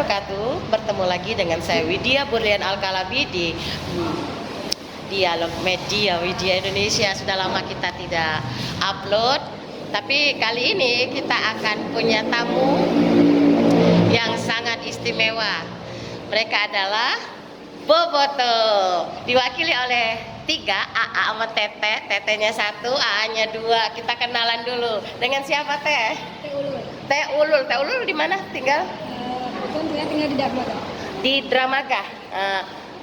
wabarakatuh. Bertemu lagi dengan saya Widya Burlian Alkalabi di Dialog Media Widya Indonesia. Sudah lama kita tidak upload, tapi kali ini kita akan punya tamu yang sangat istimewa. Mereka adalah Boboto, diwakili oleh 3, AA sama Tete. Tetenya 1, AA-nya 2. Kita kenalan dulu. Dengan siapa, Teh? Teh Ulul. Teh Ulul di mana tinggal? Kebetulan tinggal di Dramaga. Di Dramaga.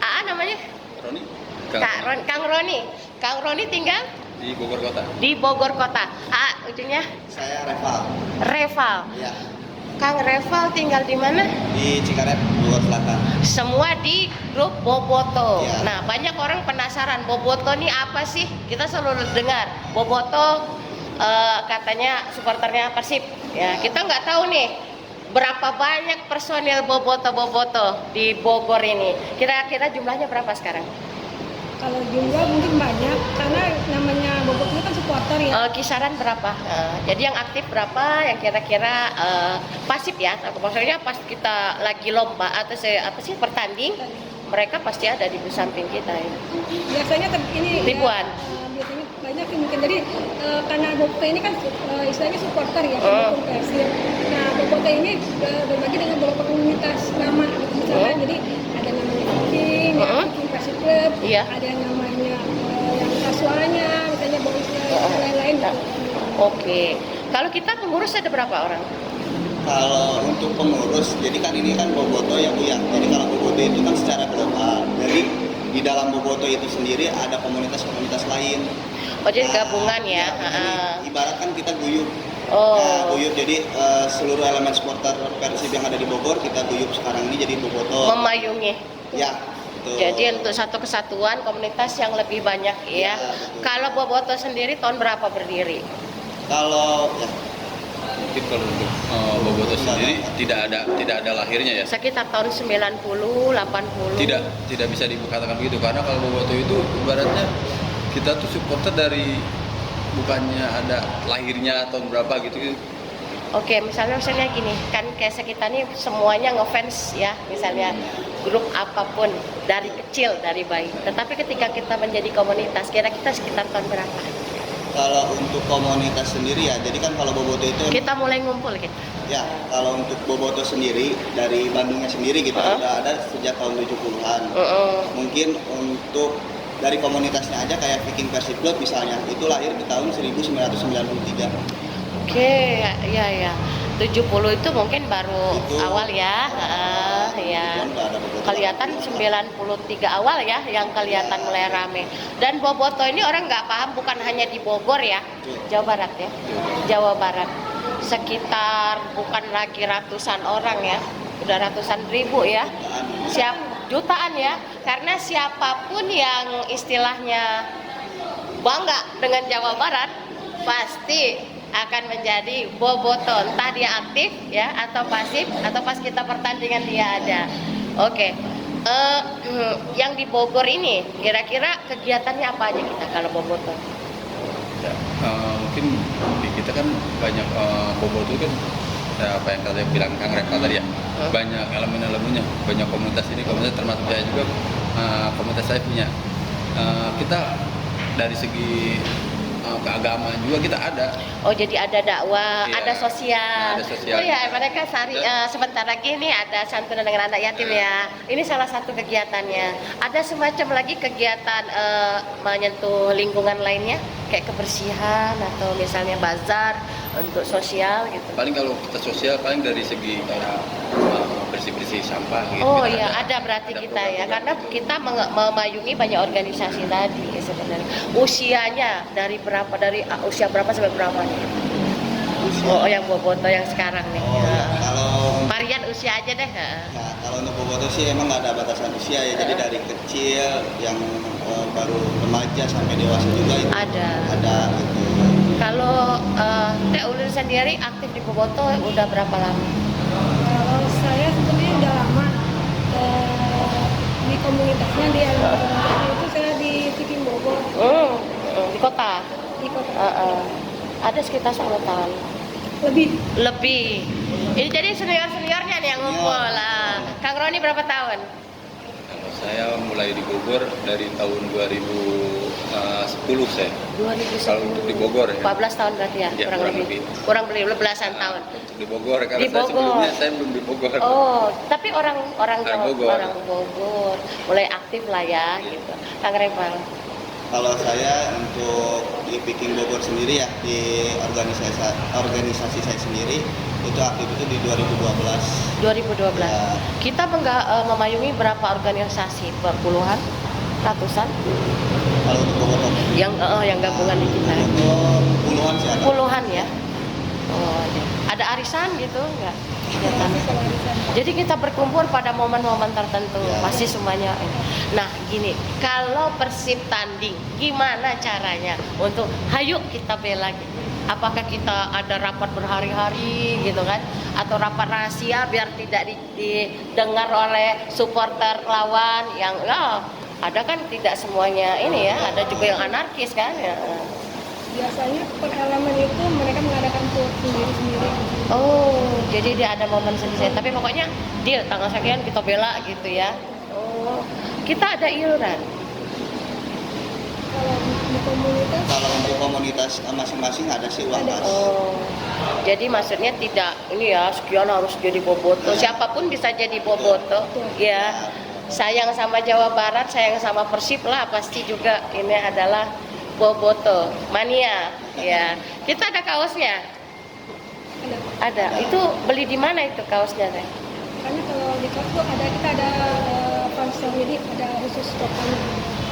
AA namanya? Roni. Kang Roni. Kang Roni tinggal Di Bogor Kota. di Bogor Kota. Ujungnya? Saya Reval. Reval. Ya, Kang Reval tinggal di mana? di Cikaret, Bogor Selatan. Semua di grup Boboto. Ya. Nah, banyak orang penasaran Boboto ini apa sih? Kita selalu dengar Boboto katanya supporternya Persib. Ya, kita nggak tahu nih berapa banyak personil Boboto di Bogor ini. Kira-kira jumlahnya berapa sekarang? Kalau jumlah mungkin banyak karena namanya Bogor itu kan supporter ya. Kisaran berapa? Jadi yang aktif berapa? Yang kira-kira pasif ya? Maksudnya pas kita lagi lomba atau bertanding, mereka pasti ada di samping kita ya. Biasanya ini Ribuan. Biasanya banyak sih mungkin. Jadi karena Boboto ini kan istilahnya supporter ya, pendukung Persib. Nah, Boboto ini berbagi dengan beberapa komunitas nama gitu misalnya. Jadi ada namanya Viking, Viking Persib Club, Iya. ada yang namanya yang kasuaranya, misalnya Boys dan lain-lain gitu. Oke. Kalau kita pengurus ada berapa orang? Kalau untuk pengurus, jadi kan ini kan Boboto ya Bu ya. Jadi kalau Boboto itu kan secara global. Jadi di dalam Boboto itu sendiri ada komunitas-komunitas lain. Oh, jadi gabungan ya. Jadi ibarat kan kita guyup. Oh. Nah, guyup jadi seluruh elemen supporter Persib yang ada di Bogor kita guyup sekarang ini jadi Boboto. Memayungi. Ya. Betul. Jadi untuk satu kesatuan komunitas yang lebih banyak ya. betul. Kalau Boboto sendiri tahun berapa berdiri? Kalau ya Mungkin kalau untuk Boboto sendiri tidak ada lahirnya ya. Sekitar tahun 90, 80. Tidak bisa dikatakan begitu karena kalau Boboto itu ibaratnya kita tuh supporter dari bukannya ada lahirnya tahun berapa gitu. Oke, misalnya gini, kan kayak kita nih semuanya ngefans ya, misalnya grup apapun dari kecil, dari bayi. Tetapi ketika kita menjadi komunitas, kira-kira sekitar tahun berapa? kalau untuk komunitas sendiri ya, jadi kan kalau Boboto itu Kita mulai ngumpul gitu. ya, kalau untuk Boboto sendiri dari Bandungnya sendiri gitu udah ada sejak tahun 70-an. Mungkin untuk dari komunitasnya aja kayak Viking Persib Club misalnya, itu lahir di tahun 1993. Oke, ya. 70 itu mungkin baru Itu awal ya. Ya. Udah ada Boboto. Kelihatan 93 awal ya yang kelihatan mulai rame. Dan Boboto ini orang nggak paham bukan hanya di Bogor ya, Jawa Barat ya, Jawa Barat. Sekitar bukan lagi ratusan orang ya, udah ratusan ribu ya, jutaan ya. Karena siapapun yang istilahnya bangga dengan Jawa Barat pasti akan menjadi Boboto, entah dia aktif ya atau pasif atau pas kita pertandingan dia ada. Oke. Yang di Bogor ini kira-kira kegiatannya apa aja kita kalau Boboto? Ya, mungkin di kita kan banyak Boboto kan ya, apa yang kalian bilang Kang Reval tadi ya. Banyak elemen-elemennya, banyak komunitas ini, komunitas termasuk saya juga komunitas saya punya. Kita dari segi keagamaan juga kita ada. Oh, jadi ada dakwah, Iya, ada sosial. ada sosial. Oh ya, mereka sebentar lagi nih ada santunan dengan anak yatim ya. Ini salah satu kegiatannya. Ada semacam lagi kegiatan menyentuh lingkungan lainnya, kayak kebersihan atau misalnya bazar untuk sosial gitu. Paling kalau kita sosial paling dari segi kayak bersih-bersih sampah gitu. Oh kita iya, ada berarti ada kita ya, program-program. karena kita memayungi banyak organisasi tadi sebenarnya. Usianya dari berapa, dari usia berapa sampai berapa nih? Oh, yang Boboto yang sekarang nih. Oh, ya. Kalau Varian usia aja deh. ya, kalau untuk Boboto sih emang nggak ada batasan usia ya. Jadi dari kecil yang baru remaja sampai dewasa juga itu Ada. gitu. Kalau Teh Ulul sendiri aktif di Boboto udah berapa lama? Kalau saya sebenarnya udah lama di komunitasnya di itu saya di Viking Bogor Di kota. di kota. Ada sekitar 10 tahun. Lebih. Lebih. Ini jadi senior-seniornya nih yang ngumpul lah. Roni berapa tahun? Kalau saya mulai di Bogor dari tahun 2010 saya. 2010. Kalau untuk di Bogor ya. 14 tahun berarti ya, Ya, kurang kurang lebih. lebih. Kurang lebih belasan tahun. Untuk di Bogor, karena Di saya Bogor. sebelumnya saya belum di Bogor. Oh, tapi orang Jawa, Bogor. orang Bogor mulai aktif lah ya, gitu. Kang Repal. Kalau saya untuk di Viking Bogor sendiri ya, di organisasi saya sendiri itu aktif itu di 2012. 2012. Ya. Kita memayungi berapa organisasi? Puluhan? Ratusan? Kalau untuk Bogor Yang gabungan di kita. Bogor puluhan sih ada. Puluhan ya? Oh, ada arisan gitu enggak? Kegiatan. Kalau arisan. Jadi kita berkumpul pada momen-momen tertentu, Ya. pasti semuanya. Nah, gini, kalau Persib tanding, gimana caranya untuk hayu kita bela gitu? Apakah kita ada rapat berhari-hari gitu kan? Atau rapat rahasia biar tidak didengar oleh supporter lawan yang ada kan tidak semuanya ini ya, ada juga yang anarkis kan ya. Biasanya per elemen itu mereka mengadakan tour sendiri-sendiri. Oh, jadi dia ada momen sendiri. Tapi pokoknya deal tanggal sekian kita bela gitu ya. Oh, kita ada iuran. Kalau Kalau untuk di komunitas komunitas masing-masing ada sih uang kas. Oh, jadi maksudnya tidak ini ya sekian harus jadi boboto. Siapapun bisa jadi boboto. Ya, sayang sama Jawa Barat, sayang sama Persib lah pasti juga ini adalah boboto mania. Ya, kita ada kaosnya. Ada. Itu beli di mana itu kaosnya teh? karena kalau di kelas tuh kita ada sponsor, jadi ada khusus tokonya.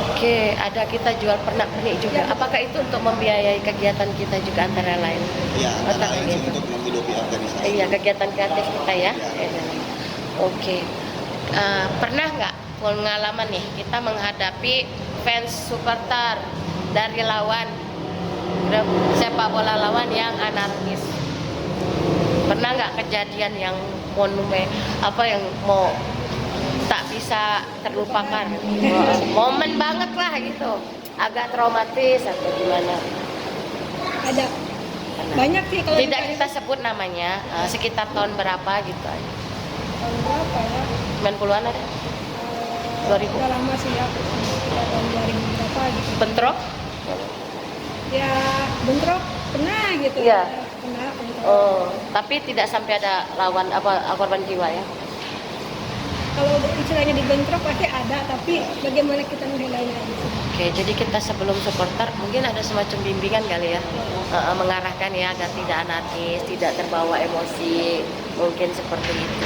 Oke, ada kita jual pernak-pernik juga. Apakah itu untuk membiayai kegiatan kita juga antara lain? Iya, Oh, antara tapi lain sih gitu. untuk menghidupi organisasi. Iya, kegiatan kreatif kita ya. Iya. Oke. Pernah nggak pengalaman nih kita menghadapi fans supporter dari lawan grup sepak bola lawan yang anarkis? Pernah nggak kejadian yang monumen yang mau tak bisa terlupakan, momen banget lah gitu, agak traumatis atau gimana? Ada banyak sih kalau Tidak kita sebut namanya, sekitar tahun berapa gitu aja. tahun berapa ya? 90-an ada? 2000. Udah lama sih ya, sekitar tahun 2000 berapa gitu. Bentrok? Ya bentrok pernah gitu. Iya. Pernah bentrok. Oh, tapi tidak sampai ada lawan korban jiwa ya? Kalau istilahnya dibentrok pasti ada, tapi bagaimana kita menghindarinya gitu. Oke, jadi kita sebelum supporter mungkin ada semacam bimbingan kali ya, mengarahkan ya agar tidak anarkis, tidak terbawa emosi, mungkin seperti itu.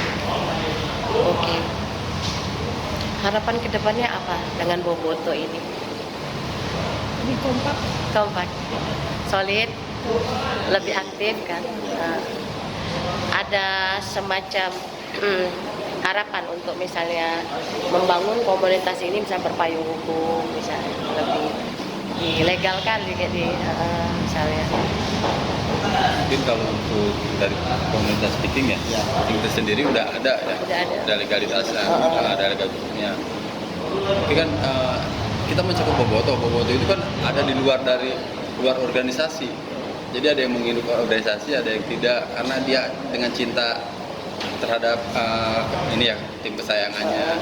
Oke. Harapan kedepannya apa dengan Boboto ini? Lebih kompak. Kompak, solid, lebih aktif kan? Ada semacam harapan untuk misalnya membangun komunitas ini bisa berpayung hukum, misalnya lebih dilegalkan juga misalnya. Mungkin kalau untuk dari komunitas Viking ya, Ya. Viking itu sendiri udah ada ya, Udah ada. legalitasnya, ada legalitasnya. Tapi kan kita mencakup Boboto itu kan ada di luar organisasi. Jadi ada yang menghidup organisasi, ada yang tidak, karena dia dengan cinta terhadap tim kesayangannya.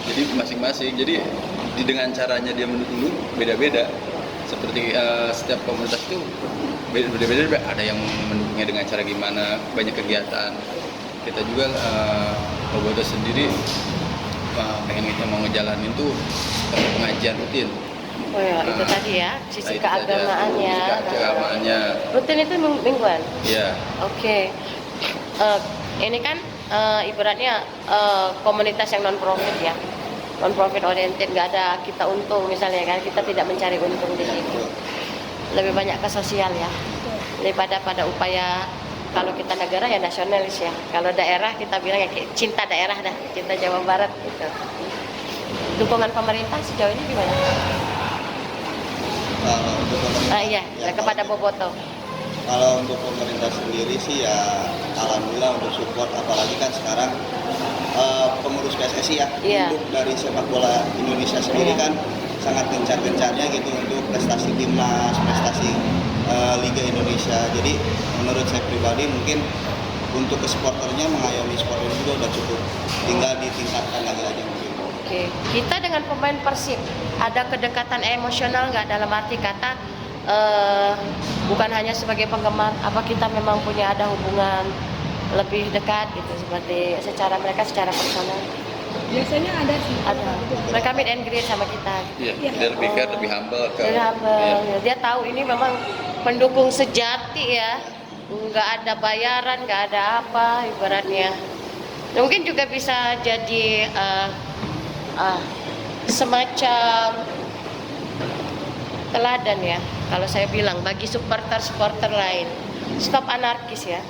Jadi masing-masing. Jadi dengan caranya dia mendukung beda-beda. Seperti setiap komunitas itu beda-beda. Ada yang mendukungnya dengan cara gimana, banyak kegiatan. Kita juga Boboto sendiri pengen kita mau ngejalanin tuh pengajian rutin. Oh ya, itu tadi ya, sisi keagamaannya. Sisi keagamaannya. Rutin itu mingguan? Iya. Oke. Ini kan ibaratnya komunitas yang non profit ya, non profit oriented, nggak ada kita untung misalnya kan, kita tidak mencari untung di situ, lebih banyak ke sosial ya, daripada pada upaya. Kalau kita negara ya nasionalis ya, kalau daerah kita bilang ya cinta daerah dah, cinta Jawa Barat gitu. Dukungan pemerintah sejauh ini gimana? Kalau untuk pemerintah, Iya, kepada Boboto. Kalau untuk pemerintah sendiri sih ya alhamdulillah untuk support, apalagi kan sekarang pengurus PSSI ya, Iya. untuk dari sepak bola Indonesia sendiri kan sangat gencar-gencarnya gitu untuk prestasi timnas, prestasi Liga Indonesia. Jadi menurut saya pribadi mungkin untuk ke supporternya mengayomi supporter juga udah cukup, tinggal ditingkatkan lagi aja mungkin. Oke, kita dengan pemain Persib ada kedekatan emosional nggak, dalam arti kata bukan hanya sebagai penggemar, apa kita memang punya ada hubungan lebih dekat gitu, seperti secara mereka secara personal? Biasanya ada sih. Ada. Mereka meet and greet sama kita. Iya, Iya. dia lebih care, lebih humble ke. Dari humble. Iya. Dia tahu ini memang pendukung sejati ya, nggak ada bayaran, nggak ada apa ibaratnya. Mungkin juga bisa jadi semacam teladan ya, kalau saya bilang bagi supporter lain, stop anarkis ya.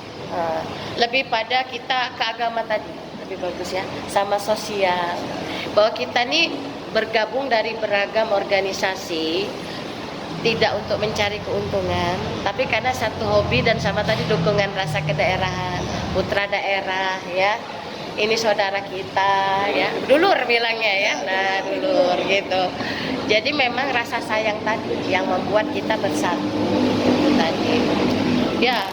Lebih pada kita ke agama tadi lebih bagus ya, sama sosial, bahwa kita nih bergabung dari beragam organisasi, tidak untuk mencari keuntungan, tapi karena satu hobi dan sama tadi dukungan rasa kedaerahan, putra daerah ya. Ini saudara kita ya, dulur bilangnya ya, nah dulur gitu. Jadi memang rasa sayang tadi yang membuat kita bersatu itu tadi. Ya,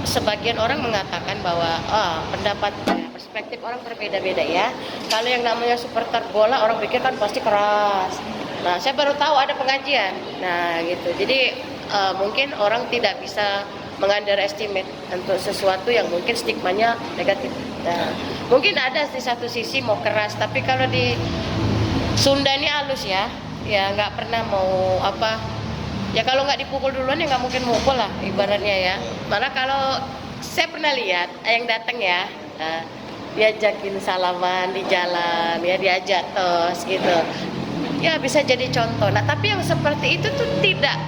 sebagian orang mengatakan bahwa pendapat perspektif orang berbeda-beda ya. Kalau yang namanya supporter bola orang pikir kan pasti keras. Nah, saya baru tahu ada pengajian. Nah, gitu. Jadi mungkin orang tidak bisa mengunderestimate untuk sesuatu yang mungkin stigmanya negatif. Nah, mungkin ada di satu sisi mau keras, tapi kalau di Sunda ini halus ya, ya nggak pernah mau apa. Ya kalau nggak dipukul duluan ya nggak mungkin mukul lah ibaratnya ya. Malah kalau saya pernah lihat yang datang ya, diajakin salaman di jalan, ya diajak tos gitu. Ya bisa jadi contoh. Nah tapi yang seperti itu tuh tidak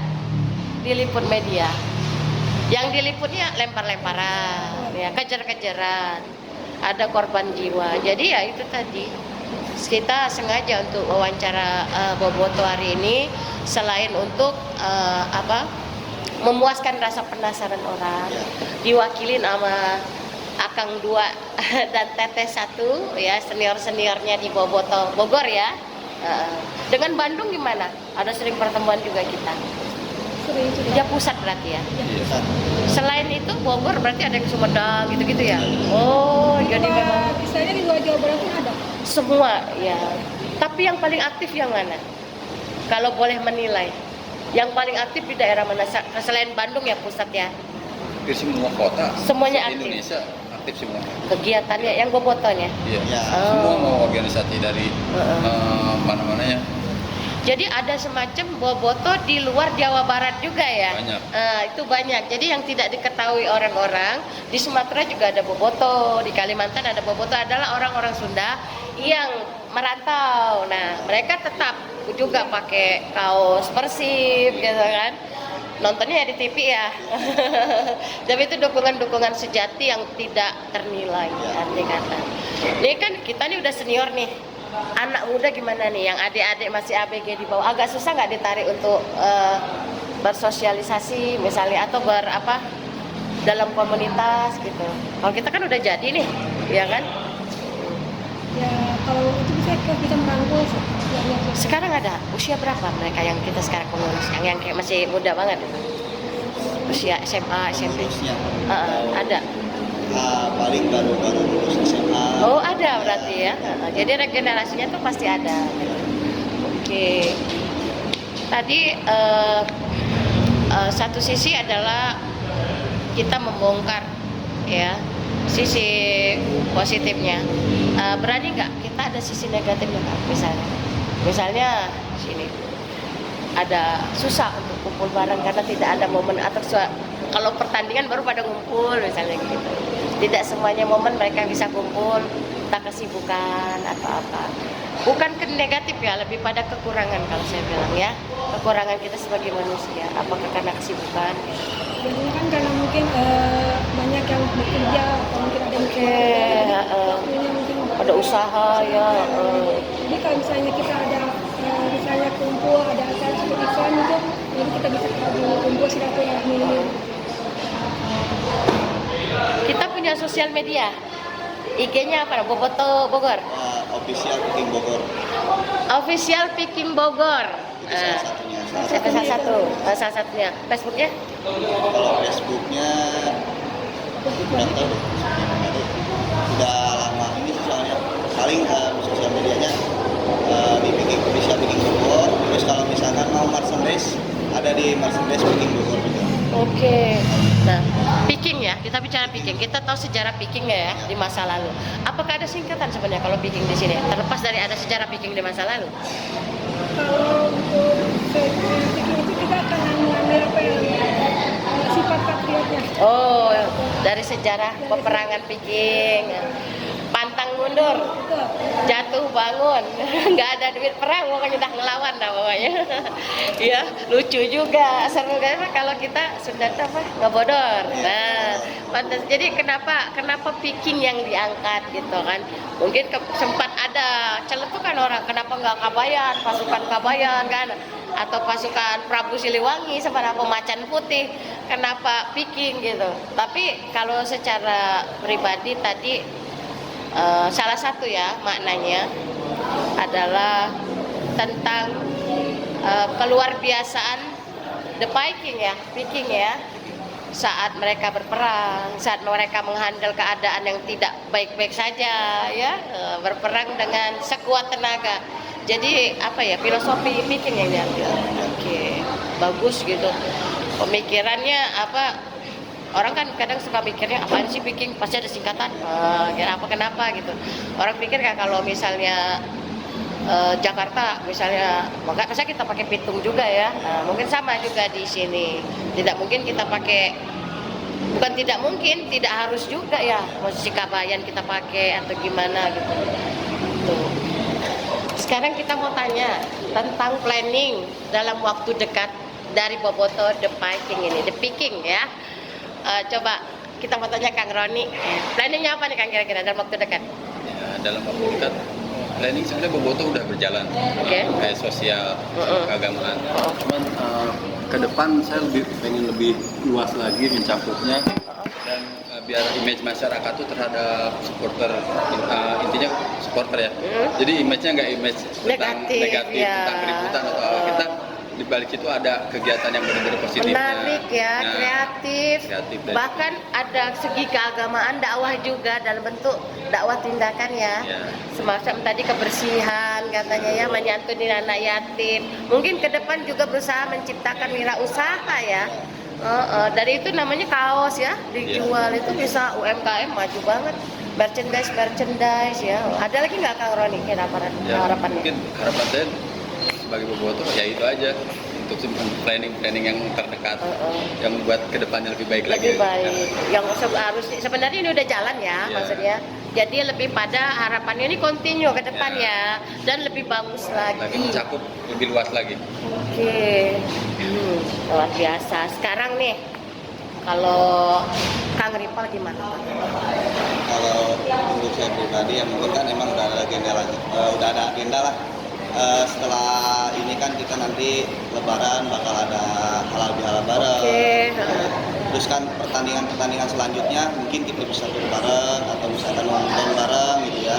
diliput media. Yang diliputnya lempar-lemparan, ya kejar-kejaran, ada korban jiwa. Jadi ya itu tadi, kita sengaja untuk wawancara Boboto hari ini selain untuk memuaskan rasa penasaran orang, diwakilin sama Akang 2 dan Teteh 1 ya, seniornya di Boboto Bogor ya. Dengan Bandung gimana? Ada sering pertemuan juga kita. Dia pusat berarti ya. Selain itu Bogor berarti ada yang Sumedang gitu-gitu ya. Oh, jadi memang Misalnya di luar Jawa Barat pun ada. semua ya. Tapi yang paling aktif yang mana? Kalau boleh menilai, yang paling aktif di daerah mana? Selain Bandung ya pusat ya. Hampir semua kota. Semuanya di aktif. Indonesia aktif semua. Kegiatannya yang Bobotonya. Iya. Ya. Semua mau organisasi dari mana-mana ya. Jadi ada semacam Boboto di luar Jawa Barat juga ya. Banyak. Itu banyak. Jadi yang tidak diketahui orang-orang, di Sumatera juga ada Boboto, di Kalimantan ada Boboto, adalah orang-orang Sunda yang merantau. Nah, mereka tetap juga pakai kaos Persib gitu kan. Nontonnya ya di TV ya. Tapi itu dukungan-dukungan sejati yang tidak ternilai arti kata. Ini kan kita nih udah senior nih. Anak muda gimana nih, yang adik-adik masih ABG di bawah, agak susah nggak ditarik untuk bersosialisasi misalnya atau dalam komunitas gitu. Kalau kita kan udah jadi nih, ya kan? Ya kalau itu bisa merangkul sih. Sekarang ada usia berapa mereka yang kita sekarang pengurus, yang kayak masih muda banget? Usia SMA, SMP? Khususnya Ada. paling baru lulus SMA. Oh ada berarti ya. Jadi regenerasinya tuh pasti ada. Oke. Tadi satu sisi adalah kita membongkar ya sisi positifnya. Berani nggak kita ada sisi negatifnya Kak? Misalnya sini ada susah untuk kumpul bareng karena tidak ada momen atau kalau pertandingan baru pada ngumpul misalnya gitu. Tidak semuanya momen mereka bisa kumpul, entah kesibukan atau apa. Bukan ke negatif ya, lebih pada kekurangan kalau saya bilang ya. Kekurangan kita sebagai manusia, apakah karena kesibukan? Biasanya kan karena mungkin banyak yang bekerja atau mungkin ada yang waktunya mungkin Ada usaha ya. Jadi kalau misalnya kita ada misalnya kumpul, ada acara seperti event itu, jadi kita bisa kumpul silaturahmi. Kita punya sosial media. IG-nya apa? Boboto Bogor. Official Viking Bogor. Official Viking Bogor. Itu salah satunya. Salah satunya. Facebooknya? Kalau Facebooknya kurang tahu deh. Udah lama ini sih soalnya paling sosial medianya bisa bikin Bogor. Terus kalau misalkan mau merchandise ada di merchandise bikin Bogor juga. Oke. Nah, picking ya, kita bicara picking. Kita tahu sejarah picking nggak ya di masa lalu. Apakah ada singkatan sebenarnya kalau picking di sini? Terlepas dari ada sejarah picking di masa lalu. Kalau untuk bikin itu kita akan mengambil apa yang sifat patriotnya. Oh, dari sejarah peperangan picking. Pantang mundur, Betul. jatuh bangun, nggak ada duit perang, pokoknya udah ngelawan dah pokoknya. Ya, lucu juga, seru kan kalau kita sudah apa nggak bodor. Nah, pantas. Jadi kenapa picking yang diangkat gitu kan? Mungkin sempat ada celetukan orang, kenapa nggak Kabayan, pasukan Kabayan kan? Atau pasukan Prabu Siliwangi sama Macan Putih, kenapa picking gitu? Tapi kalau secara pribadi tadi salah satu ya maknanya adalah tentang keluar biasaan the Viking ya saat mereka berperang, saat mereka menghandle keadaan yang tidak baik-baik saja ya, berperang dengan sekuat tenaga. Jadi apa ya, filosofi Viking yang diambil. Oke, bagus gitu pemikirannya. Apa, orang kan kadang suka mikirnya apaan sih Viking, pasti ada singkatan, kenapa gitu. Orang pikir kan kalau misalnya Jakarta misalnya, masa kita pakai pitung juga ya. Nah, mungkin sama juga di sini. Tidak mungkin kita pakai, bukan tidak mungkin, tidak harus juga ya musik Kabayan kita pakai atau gimana gitu. Tuh. Sekarang kita mau tanya tentang planning dalam waktu dekat dari Boboto The Viking ini, The Viking ya. Coba kita mau tanya Kang Roni, planningnya apa nih Kang kira-kira dalam waktu dekat? Ya, dalam waktu dekat planning sebenarnya Boboto udah berjalan. Oke. Kayak sosial, keagamaan. Cuman ke depan saya pengen lebih luas lagi mencapupnya dan biar image masyarakat tuh terhadap supporter, intinya supporter ya. Jadi image-nya nggak image tentang negatif ya. tentang keributan atau apa. Kita di balik itu ada kegiatan yang benar-benar positif. Menarik ya, kreatif. Bahkan ada segi keagamaan, dakwah juga dalam bentuk dakwah tindakan ya. Semacam tadi kebersihan katanya ya, menyantuni anak yatim. Mungkin ke depan juga berusaha menciptakan wirausaha ya. Dari itu namanya kaos ya, dijual itu bisa UMKM maju banget. Merchandise ya. Ada lagi nggak Kang Roni harapannya? Mungkin harapan saya sebagai Boboto ya itu aja, untuk planning yang terdekat yang membuat kedepannya lebih baik lagi. Lebih baik. Yang harus sebenarnya ini udah jalan ya, maksudnya. Jadi lebih pada harapannya ini continue ke depan ya, dan lebih bagus lagi. Mencakup lebih luas lagi. Oke. Luar biasa. Sekarang nih, kalau Kang Ripal gimana? Kalau untuk saya pribadi ya mungkin kan emang udah ada agenda lah. Setelah ini kan kita nanti Lebaran bakal ada halal bihalal bareng. Terus kan pertandingan selanjutnya mungkin kita bisa turun bareng atau misalkan nonton bareng gitu ya.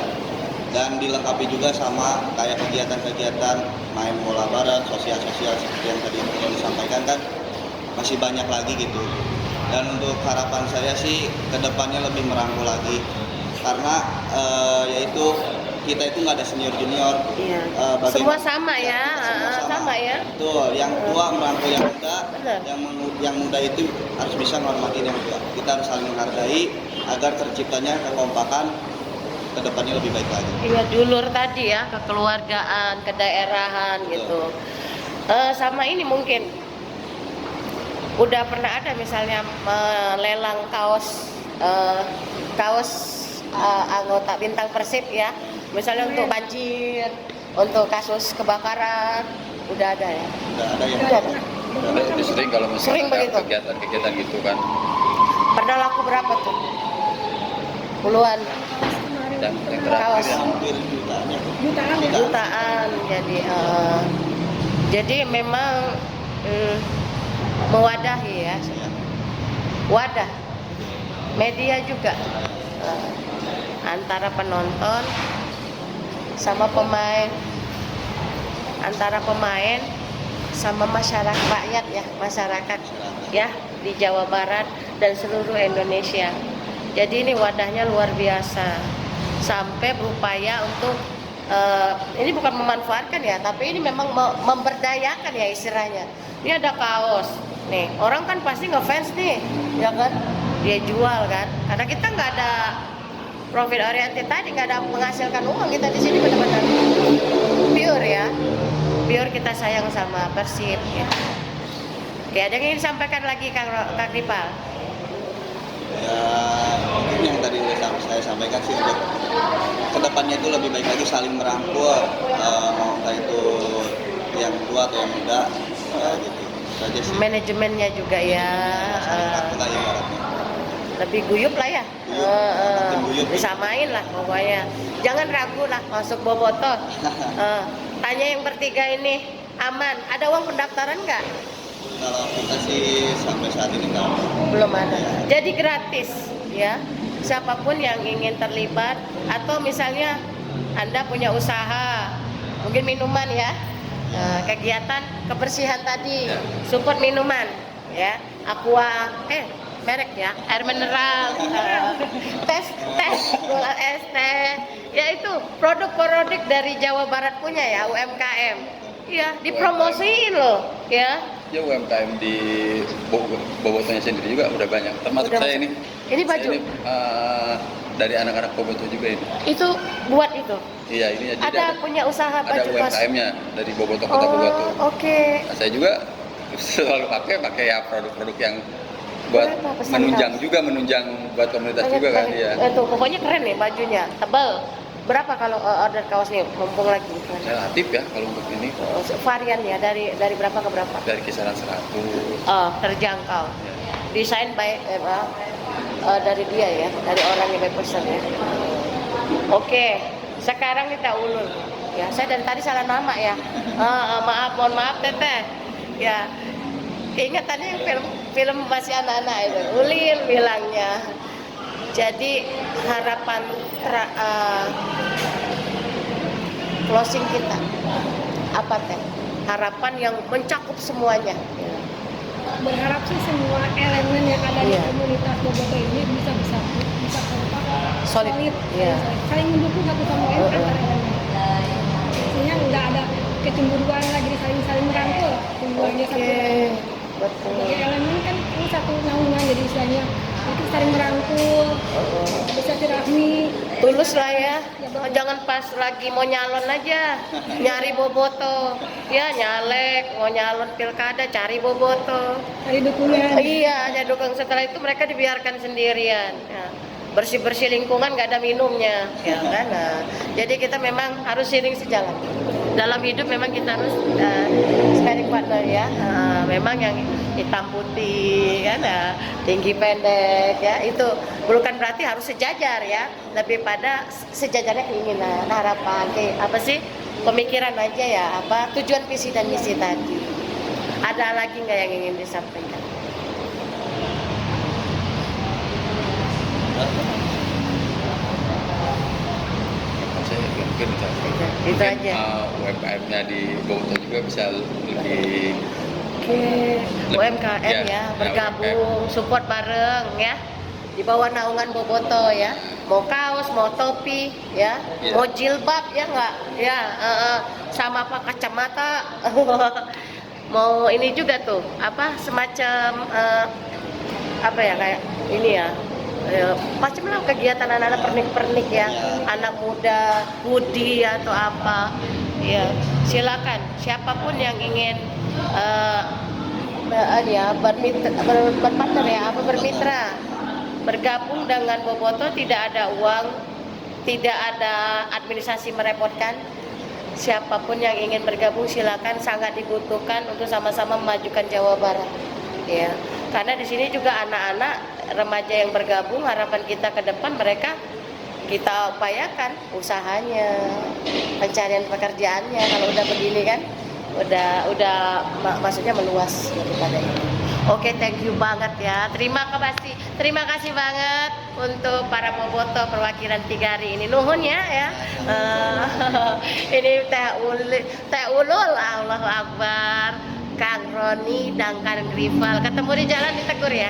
Dan dilengkapi juga sama kayak kegiatan-kegiatan main bola bareng, sosial-sosial seperti yang tadi yang disampaikan kan masih banyak lagi gitu. Dan untuk harapan saya sih kedepannya lebih merangkul lagi karena yaitu kita itu nggak ada senior junior. Iya. Semua sama ya, sama ya. Betul, yang tua merangkul yang muda, yang muda itu harus bisa menghormati yang tua. Kita harus saling menghargai agar terciptanya kekompakan kedepannya lebih baik lagi. Iya, dulur tadi ya, kekeluargaan, kedaerahan gitu. Sama ini mungkin udah pernah ada misalnya melelang kaos anggota Bintang Persib ya. Misalnya untuk banjir, untuk kasus kebakaran, udah ada ya? Udah ada ya? Udah ada. Itu sering kalau misalnya begitu? kegiatan gitu kan. Pernah laku berapa tuh? Puluhan? Dan yang Kaos. terakhir Hampir jutaan. Jutaan. Jadi memang mewadahi ya. Wadah. Media juga. Antara penonton sama pemain, antara pemain sama masyarakat rakyat ya, masyarakat ya di Jawa Barat dan seluruh Indonesia. Jadi ini wadahnya luar biasa. Sampai berupaya untuk ini bukan memanfaatkan ya, tapi ini memang memberdayakan ya istilahnya. Ini ada kaos. Nih, orang kan pasti ngefans nih, ya kan? Dia jual kan. Karena kita nggak ada profit oriented tadi, nggak ada menghasilkan uang, kita di sini benar-benar pure ya. Pure kita sayang sama Persib gitu. Oke, ada yang ingin disampaikan lagi Kang Ripal? Ya mungkin yang tadi udah saya sampaikan sih, untuk kedepannya itu lebih baik lagi saling merangkul, mau entah itu yang tua atau yang muda, gitu. Itu aja sih. Manajemennya juga ya, Saling merangkul lah ibaratnya. lebih guyup lah ya. Makin guyup. Disamain lah pokoknya. Jangan ragu lah masuk Bobotoh. Tanya yang bertiga ini aman. Ada uang pendaftaran nggak? Kalau kita sih sampai saat ini nggak. Belum ada. Jadi gratis ya. Siapapun yang ingin terlibat atau misalnya Anda punya usaha, mungkin minuman ya, kegiatan kebersihan tadi, support minuman ya, aqua, merek ya, air mineral, tes, gula es teh, ya itu produk-produk dari Jawa Barat punya ya, UMKM, ya dipromosiin loh ya. Ya UMKM di Bobotohnya sendiri juga udah banyak. Termasuk Udah saya ini. Ini baju. Saya ini, dari anak-anak Bobotoh juga ini. Itu buat itu. Iya, ini jadi Ada punya usaha ada baju kos. UMKM-nya dari Bobotoh Kota Bobotoh. Oke. Nah, saya juga selalu pakai ya produk-produk yang buat Berapa pesan menunjang buat komunitas juga kan ya. Tuh, pokoknya keren nih bajunya, tebal. Berapa kalau order kaos nih, mumpung lagi? Relatif ya kalau untuk ini Varian ya, dari berapa ke berapa? dari kisaran 100. Oh, terjangkau. Desain by dari dia ya, dari orang yang by person ya. Oke, sekarang kita ulur. Ya, saya dari tadi salah nama ya. Mohon maaf Teteh. Ya, ingatannya yang film masih anak-anak itu. Ulil bilangnya. Jadi harapan closing kita apa Teh? Harapan yang mencakup semuanya. Berharap sih semua elemen yang ada di Iya. komunitas Bobotoh ini bisa bersatu, bisa kompak, Solid. Iya. saling mendukung satu sama lain antar elemen. Maksudnya nggak ada kecemburuan lagi, saling merangkul, semuanya satu. Betul. Sebagai elemen kan ini satu naungan, jadi istilahnya itu saling merangkul, bisa silaturahmi. Tulus lah ya. Jangan pas lagi mau nyalon aja nyari Bobotoh. Ya nyalek, mau nyalon pilkada cari Bobotoh. Cari dukungan. Iya, jadi dukung. Setelah itu mereka dibiarkan sendirian. Ya. Bersih-bersih lingkungan nggak ada minumnya, ya kan? Nah, jadi kita memang harus seiring sejalan. Dalam hidup memang kita harus sparring partner ya. Memang yang hitam putih kan, tinggi pendek ya, itu bukan berarti harus sejajar ya. Lebih pada sejajarnya keinginan, harapan, apa sih? Pemikiran aja ya, apa tujuan visi dan misi tadi. Ada lagi nggak yang ingin disampaikan? Saya mungkin Itu aja. UMKM-nya di Bobotoh juga bisa lebih Oke, UMKM Ya, ya, ya, bergabung, support bareng ya, di bawah naungan Bobotoh ya. Mau kaos, mau topi ya, Ya. mau jilbab ya nggak, ya, sama apa kacamata, mau ini juga tuh, apa semacam apa ya kayak ini ya. Macam lah kegiatan anak-anak pernik-pernik ya, anak muda, hoodie atau apa, ya silakan siapapun yang ingin berpartner ya, bermitra, bergabung dengan Bobotoh. Tidak ada uang, tidak ada administrasi merepotkan. Siapapun yang ingin bergabung silakan, sangat dibutuhkan untuk sama-sama memajukan Jawa Barat ya. Karena di sini juga anak-anak remaja yang bergabung, harapan kita ke depan mereka kita upayakan usahanya, pencarian pekerjaannya. Kalau udah begini kan udah maksudnya meluas daripada ini. Oke, thank you banget ya. Terima kasih banget untuk para Bobotoh perwakilan 3 hari ini. Nuhun ya. Ini Teh Ulul, Allahu Akbar. Kang Roni dan Kang Rival ketemu di jalan ditegur ya.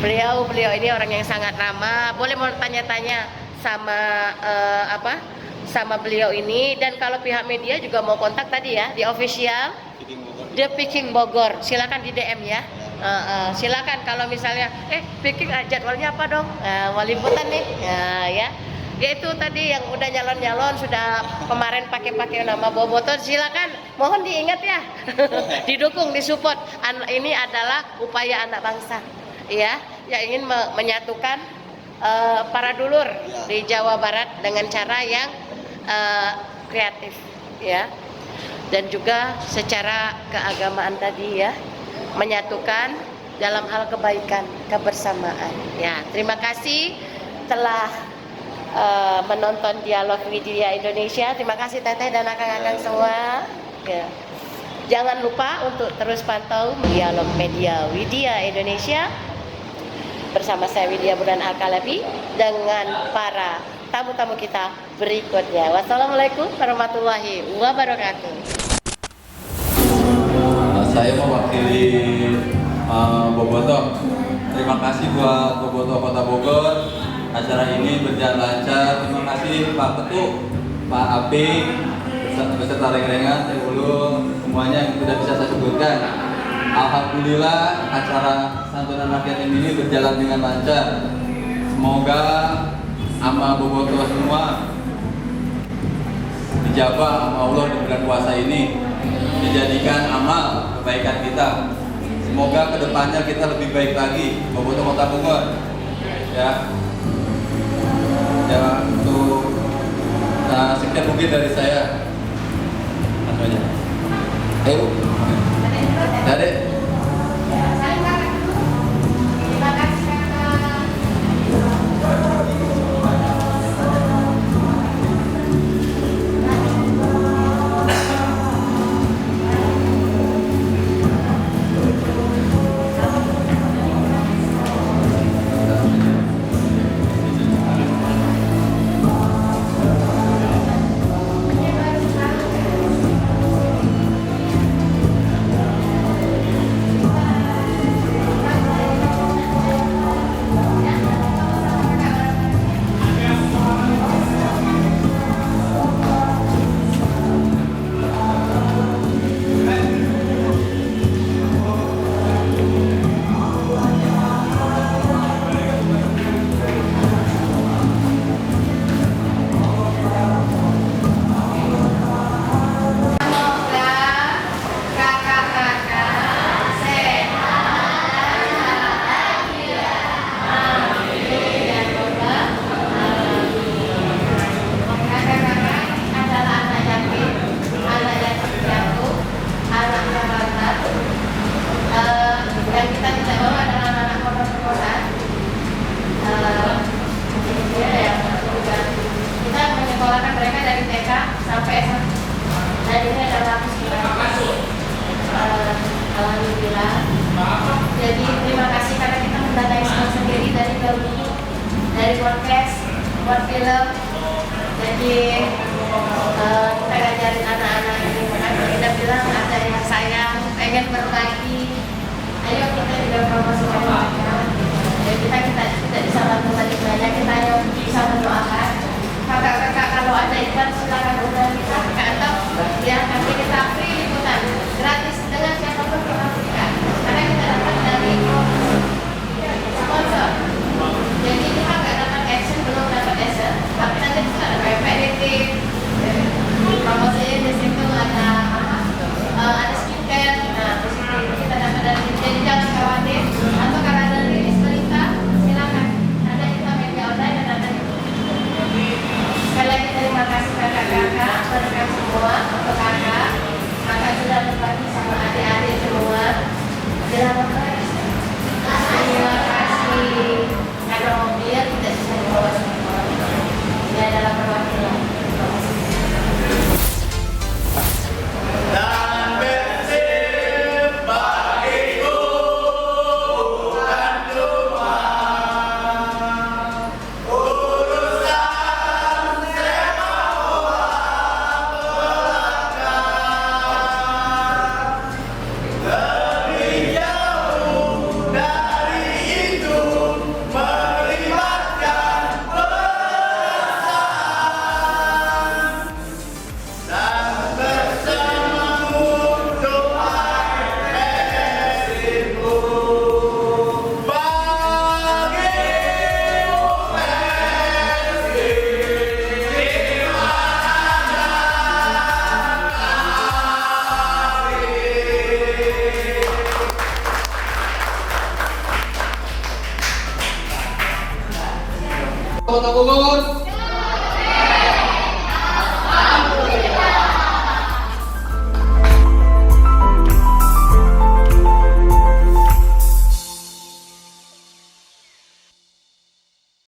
Beliau ini orang yang sangat ramah. Boleh mau tanya-tanya sama sama beliau ini, dan kalau pihak media juga mau kontak tadi ya di official The Peking Bogor, silakan di DM ya. Silakan kalau misalnya Peking jadwalnya apa dong? Mau liputan nih. Ya. Yaitu tadi yang udah nyalon sudah kemarin pakai nama Boboto, silakan mohon diingat ya. Didukung, disupport. Ini adalah upaya anak bangsa ya yang ingin menyatukan para dulur di Jawa Barat dengan cara yang kreatif ya, dan juga secara keagamaan tadi ya, menyatukan dalam hal kebaikan, kebersamaan ya. Terima kasih telah menonton Dialog Widya Indonesia. Terima kasih Teteh dan akang-akang semua ya. Jangan lupa untuk terus pantau Dialog Media Widya Indonesia bersama saya Widya Burhan Al-Kalabi dengan para tamu-tamu kita berikutnya. Wassalamualaikum warahmatullahi wabarakatuh. Saya mewakili Boboto. Terima kasih buat Boboto Kota Bogor. Acara ini berjalan lancar. Terima kasih Pak Ketua, Pak Aping, beserta reng-rengan, Teh Ulung, semuanya yang sudah bisa saya sebutkan. Alhamdulillah acara santunan rakyat ini berjalan dengan lancar. Semoga ama Boboto semua dijabah sama Allah di bulan puasa ini, dijadikan amal kebaikan kita. Semoga kedepannya kita lebih baik lagi, Boboto Kota Bogor. Ya, untuk sekian mungkin dari saya. Ayo, Dade. Jadi terima kasih karena kita mendanai semua sendiri dari dahulu, dari podcast, buat film. Jadi kita ngajarin anak-anak ini, kita bilang ada yang sayang, pengen berbagi. Ayo kita juga promosikan mereka. Jadi kita bisa bantu banyak, kita hanya bisa mendoakan. Kakak-kakak kalau ada iklan silakan undang kita ke atau ya nanti kita free liputan gratis dengan siapapun yang kita. Karena kita dapat dari sponsor. Jadi kita nggak dapat action, belum dapat action, tapi nanti kita ada PPDT. Promosinya di situ ada skincare. Nah, di situ kita dapat dari, jadi jangan khawatir. Atau kalau ada rilis berita, silakan. Ada kita media online dan ada di. Sekali lagi terima kasih kakak-kakak, mereka semua, untuk kakak sudah berbagi sama adik-adik semua. Terima kasih. Karena mobil tidak bisa dibawa semua. Ini adalah perwakilan. Kota Bogor.